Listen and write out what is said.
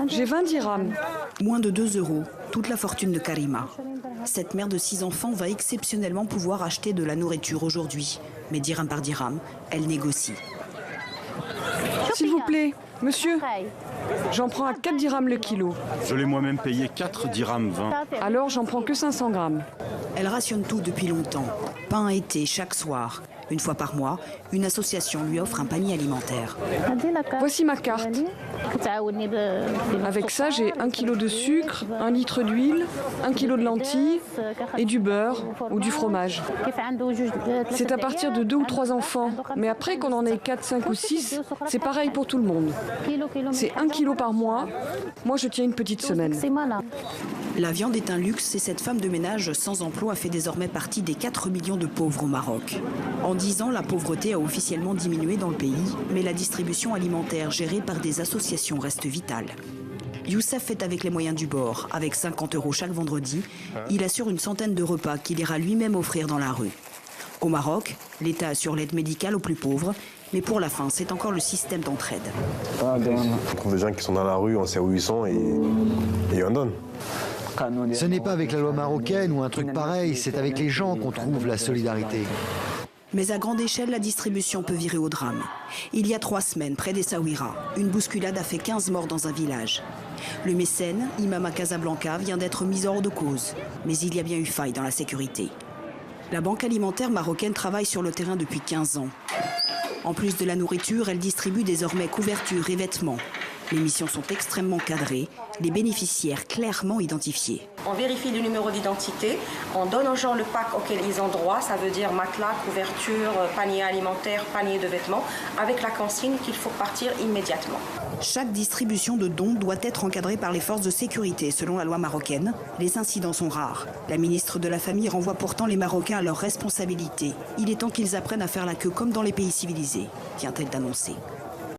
J'ai 20 dirhams. Moins de 2 €, toute la fortune de Karima. Cette mère de 6 enfants va exceptionnellement pouvoir acheter de la nourriture aujourd'hui. Mais dirham par dirham, elle négocie. S'il vous plaît, monsieur, j'en prends à 4 dirhams le kilo. Je l'ai moi-même payé 4 dirhams 20. Alors j'en prends que 500 grammes. Elle rationne tout depuis longtemps. Pain et thé chaque soir. Une fois par mois, une association lui offre un panier alimentaire. Voici ma carte. Avec ça, j'ai 1 kilo de sucre, 1 litre d'huile, 1 kilo de lentilles et du beurre ou du fromage. C'est à partir de 2 ou 3 enfants. Mais après, qu'on en ait 4, 5 ou 6, c'est pareil pour tout le monde. C'est 1 kilo par mois. Moi, je tiens une petite semaine. La viande est un luxe et cette femme de ménage sans emploi fait désormais partie des 4 millions de pauvres au Maroc. En 10 ans, la pauvreté a officiellement diminué dans le pays, mais la distribution alimentaire gérée par des associations reste vitale. Youssef est avec les moyens du bord. Avec 50 € chaque vendredi, il assure une centaine de repas qu'il ira lui-même offrir dans la rue. Au Maroc, l'État assure l'aide médicale aux plus pauvres, mais pour la fin, c'est encore le système d'entraide. On trouve des gens qui sont dans la rue, on sait où ils sont et on donne. Ce n'est pas avec la loi marocaine ou un truc pareil, c'est avec les gens qu'on trouve la solidarité. Mais à grande échelle, la distribution peut virer au drame. Il y a 3 semaines, près d'Essaouira, une bousculade a fait 15 morts dans un village. Le mécène, imam à Casablanca, vient d'être mis hors de cause. Mais il y a bien eu faille dans la sécurité. La Banque alimentaire marocaine travaille sur le terrain depuis 15 ans. En plus de la nourriture, elle distribue désormais couvertures et vêtements. Les missions sont extrêmement cadrées, les bénéficiaires clairement identifiés. On vérifie le numéro d'identité, on donne aux gens le pack auquel ils ont droit, ça veut dire matelas, couverture, panier alimentaire, panier de vêtements, avec la consigne qu'il faut partir immédiatement. Chaque distribution de dons doit être encadrée par les forces de sécurité selon la loi marocaine. Les incidents sont rares. La ministre de la Famille renvoie pourtant les Marocains à leurs responsabilités. Il est temps qu'ils apprennent à faire la queue comme dans les pays civilisés, vient-elle d'annoncer.